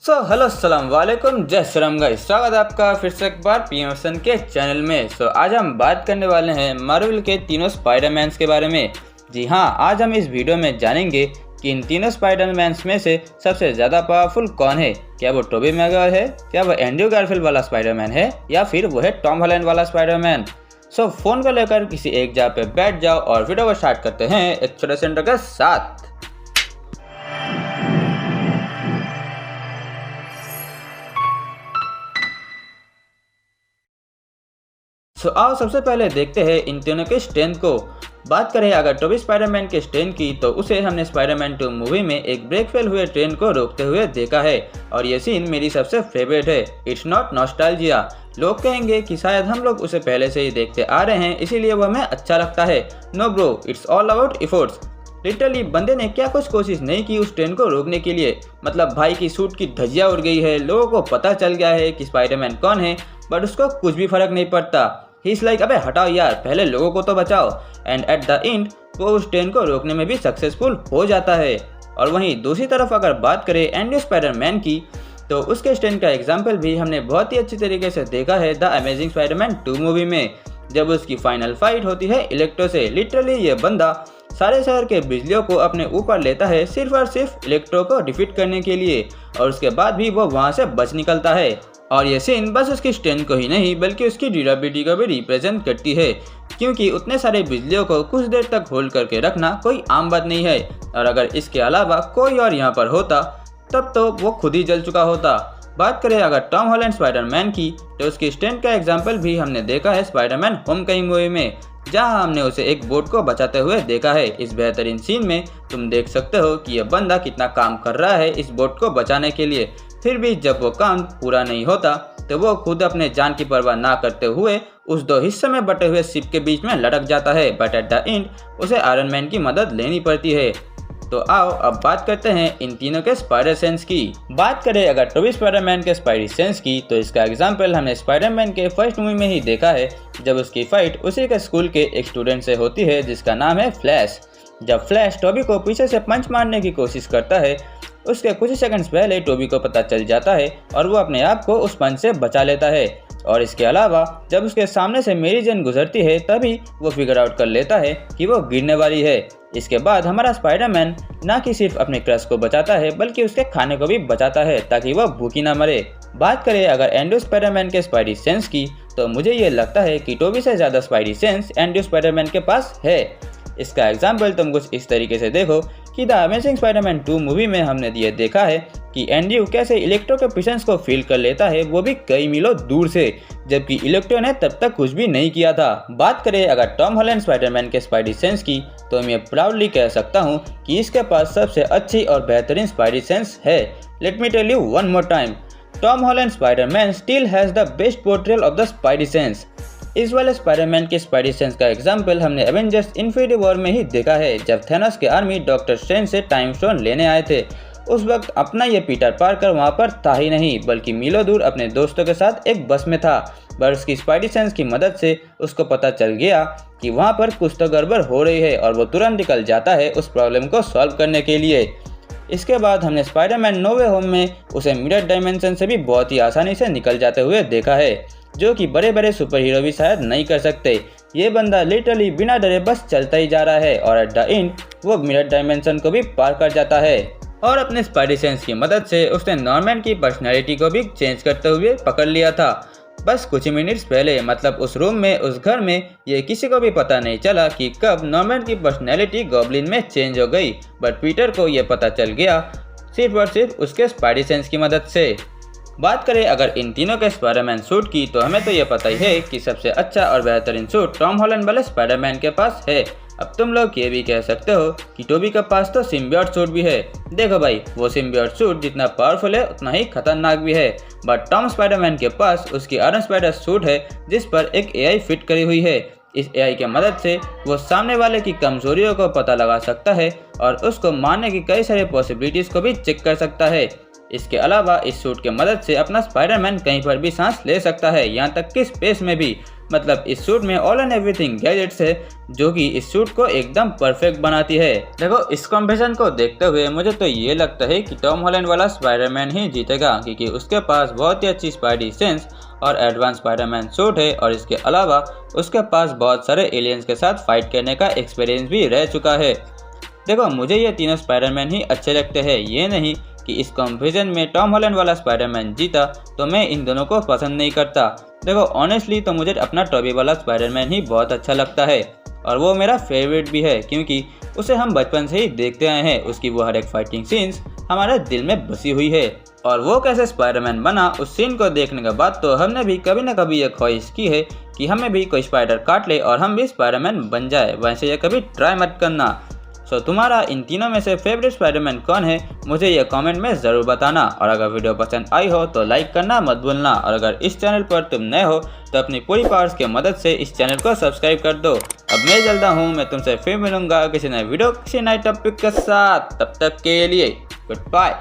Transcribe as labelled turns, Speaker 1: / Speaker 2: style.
Speaker 1: Hello अस्सलाम वालेकुम, जय श्री राम गाइस। स्वागत है आपका फिर से एक बार पीएमएसन के चैनल में। आज हम बात करने वाले हैं मार्वल के तीनों स्पाइडरमैन्स के बारे में। जी हाँ, आज हम इस वीडियो में जानेंगे कि इन तीनों स्पाइडरमैन्स में से सबसे ज़्यादा पावरफुल कौन है। क्या वो टोबी मैगवायर है, क्या वो एंड्रयू गारफील्ड वाला स्पाइडरमैन है, या फिर वो है टॉम हॉलैंड वाला स्पाइडरमैन। फ़ोन को लेकर किसी एक जगह पे बैठ जाओ और वीडियो को स्टार्ट करते हैं एक छोटे से इंट्रो के साथ। आओ सबसे पहले देखते हैं इन तीनों के स्ट्रेंथ को। बात करें अगर टोबी स्पाइडरमैन के स्ट्रेंथ की, तो उसे हमने स्पाइडरमैन 2 मूवी में एक ब्रेक फेल हुए ट्रेन को रोकते हुए देखा है और ये सीन मेरी सबसे फेवरेट है। It's not nostalgia. लोग कहेंगे कि शायद हम लोग उसे पहले से ही देखते आ रहे हैं इसीलिए वो हमें अच्छा लगता है। No bro, it's all about efforts. Literally बंदे ने क्या कुछ कोशिश नहीं की उस ट्रेन को रोकने के लिए। मतलब भाई की सूट की धज्जियां उड़ गई है, लोगों को पता चल गया है कि स्पाइडरमैन कौन है, बट उसको कुछ भी फर्क नहीं पड़ता। ही इज लाइक, अबे हटाओ यार, पहले लोगों को तो बचाओ। एंड एट द एंड वो उस ट्रेन को रोकने में भी सक्सेसफुल हो जाता है। और वहीं दूसरी तरफ अगर बात करें एंड्रयू स्पाइडरमैन की, तो उसके स्ट्रेंथ का एग्जाम्पल भी हमने बहुत ही अच्छी तरीके से देखा है द अमेजिंग स्पाइडरमैन 2 मूवी में, जब उसकी फाइनल फाइट होती है इलेक्ट्रो से। लिटरली ये बंदा सारे शहर के बिजलियों को अपने ऊपर लेता है सिर्फ और सिर्फ इलेक्ट्रो को डिफीट करने के लिए, और उसके बाद भी वो वहाँ से बच निकलता है। और ये सीन बस उसकी स्ट्रेंथ को ही नहीं बल्कि उसकी ड्यूरेबिलिटी को भी रिप्रेजेंट करती है, क्योंकि उतने सारे बिजलियों को कुछ देर तक होल्ड करके रखना कोई आम बात नहीं है। और अगर इसके अलावा कोई और यहाँ पर होता तब तो वो खुद ही जल चुका होता। बात करें अगर टॉम हॉलैंड स्पाइडरमैन की, तो उसकी स्ट्रेंथ का एग्जाम्पल भी हमने देखा है स्पाइडरमैन होमकमिंग मूवी में, जहां हमने उसे एक बोट को बचाते हुए देखा है। इस बेहतरीन सीन में तुम देख सकते हो कि यह बंदा कितना काम कर रहा है इस बोट को बचाने के लिए। फिर भी जब वो काम पूरा नहीं होता तो वो खुद अपने जान की परवाह ना करते हुए उस 2 हिस्से में बटे हुए शिप के बीच में लटक जाता है, बट एट द एंड उसे आयरन मैन की मदद लेनी पड़ती है। तो आओ अब बात करते हैं इन तीनों के स्पाइडर सेंस की। बात करें अगर टोबी स्पाइडरमैन के स्पाइडर सेंस की, तो इसका एग्जाम्पल हमने स्पाइडरमैन के फर्स्ट मूवी में ही देखा है, जब उसकी फाइट उसी के स्कूल के एक स्टूडेंट से होती है जिसका नाम है फ्लैश। जब फ्लैश टोबी को पीछे से पंच मारने की कोशिश करता है, उसके कुछ ही सेकंड्स पहले टोबी को पता चल जाता है और वो अपने आप को उस पंच से बचा लेता है। और इसके अलावा जब उसके सामने से मेरी जेन गुजरती है तभी वो फिगर आउट कर लेता है कि वो गिरने वाली है। इसके बाद हमारा स्पाइडरमैन ना कि सिर्फ अपने क्रश को बचाता है बल्कि उसके खाने को भी बचाता है ताकि वह भूखी ना मरे। बात करें अगर एंड्रयू स्पाइडरमैन के स्पाइडी सेंस की, तो मुझे ये लगता है कि टोबी से ज़्यादा स्पाइडी सेंस एंड्रयू स्पाइडरमैन के पास है। इसका एग्जाम्पल तुम कुछ इस तरीके से देखो कि द अमेजिंग स्पाइडरमैन 2 मूवी में हमने ये देखा है कि एंड्रयू कैसे इलेक्ट्रो के प्रेजेंस को फील कर लेता है, वो भी कई मीलों दूर से, जबकि इलेक्ट्रो ने तब तक कुछ भी नहीं किया था। बात करें अगर टॉम हॉलैंड स्पाइडरमैन के स्पाइडी सेंस की, तो मैं प्राउडली कह सकता हूँ कि इसके पास सबसे अच्छी और बेहतरीन स्पाइडी सेंस है। Let me tell you one more time, Tom Holland Spiderman still has the best portrayal of the Spidey sense. इस वाले स्पाइडरमैन के स्पाइडी सेंस का एग्जाम्पल हमने एवेंजर्स इन्फिनिटी वॉर में ही देखा है, जब थैनोस के आर्मी डॉक्टर स्ट्रेंज से टाइम स्टोन लेने आए थे। उस वक्त अपना ये पीटर पार्कर वहाँ पर था ही नहीं, बल्कि मीलों दूर अपने दोस्तों के साथ एक बस में था। पर उसकी स्पाइडी सेंस की मदद से उसको पता चल गया कि वहाँ पर कुछ तो गड़बड़ हो रही है और वो तुरंत निकल जाता है उस प्रॉब्लम को सॉल्व करने के लिए। इसके बाद हमने स्पाइडरमैन नो वे होम में उसे मिरर डायमेंशन से भी बहुत ही आसानी से निकल जाते हुए देखा है, जो कि बड़े बड़े सुपर हीरो भी शायद नहीं कर सकते। ये बंदा लिटरली बिना डरे बस चलता ही जा रहा है और एट द एंड वो मिरर डायमेंशन को भी पार कर जाता है। और अपने स्पाइडी सेंस की मदद से उसने नॉर्मैन की पर्सनैलिटी को भी चेंज करते हुए पकड़ लिया था। बस कुछ ही मिनट्स पहले, मतलब उस रूम में, उस घर में, ये किसी को भी पता नहीं चला कि कब नॉर्मैन की पर्सनैलिटी गॉब्लिन में चेंज हो गई, बट पीटर को ये पता चल गया सिर्फ और सिर्फ उसके स्पाइडी सेंस की मदद से। बात करें अगर इन तीनों के स्पाइडरमैन सूट की, तो हमें तो ये पता ही है कि सबसे अच्छा और बेहतरीन सूट टॉम हॉलैंड वाले स्पाइडरमैन के पास है। अब तुम लोग ये भी कह सकते हो कि टोबी के पास तो सिम्बियोट सूट भी है। देखो भाई, वो सिम्बियोट सूट जितना पावरफुल है उतना ही खतरनाक भी है, बट टॉम स्पाइडरमैन के पास उसकी आयरन स्पाइडर सूट है जिस पर एक एआई फिट करी हुई है। इस एआई की मदद से वो सामने वाले की कमजोरियों को पता लगा सकता है और उसको मारने की कई सारे पॉसिबिलिटीज को भी चेक कर सकता है। इसके अलावा इस सूट के मदद से अपना स्पाइडरमैन कहीं पर भी सांस ले सकता है, यहाँ तक कि स्पेस में भी। मतलब इस सूट में ऑल एंड एवरीथिंग गैजेट्स है जो कि इस सूट को एकदम परफेक्ट बनाती है। देखो इस कॉम्बिनेशन को देखते हुए मुझे तो ये लगता है कि टॉम हॉलैंड वाला स्पाइडरमैन ही जीतेगा, क्योंकि उसके पास बहुत ही अच्छी स्पाइडी सेंस और एडवांस स्पाइडरमैन सूट है और इसके अलावा उसके पास बहुत सारे एलियंस के साथ फाइट करने का एक्सपीरियंस भी रह चुका है। देखो मुझे ये तीनों स्पाइडरमैन ही अच्छे लगते हैं, ये नहीं कि इस कंपैरिजन में टॉम हॉलैंड वाला स्पाइडरमैन जीता तो मैं इन दोनों को पसंद नहीं करता। देखो ऑनेस्टली तो मुझे अपना टॉबी वाला स्पाइडरमैन ही बहुत अच्छा लगता है और वो मेरा फेवरेट भी है, क्योंकि उसे हम बचपन से ही देखते आए हैं। उसकी वो हर एक फाइटिंग सीन्स हमारे दिल में बसी हुई है और वो कैसे स्पाइडरमैन बना उस सीन को देखने के बाद तो हमने भी कभी ना कभी ये ख्वाहिश की है कि हमें भी कोई स्पाइडर काट ले और हम भी स्पाइडरमैन बन जाए। वैसे ये कभी ट्राई मत करना। सो तुम्हारा इन तीनों में से फेवरेट स्पाइडरमैन कौन है मुझे ये कमेंट में ज़रूर बताना। और अगर वीडियो पसंद आई हो तो लाइक करना मत भूलना, और अगर इस चैनल पर तुम नए हो तो अपनी पूरी पावर्स की मदद से इस चैनल को सब्सक्राइब कर दो। अब मैं चलता हूँ, मैं तुमसे फिर मिलूंगा किसी नए वीडियो किसी नए टॉपिक के साथ। तब तक के लिए गुड बाय।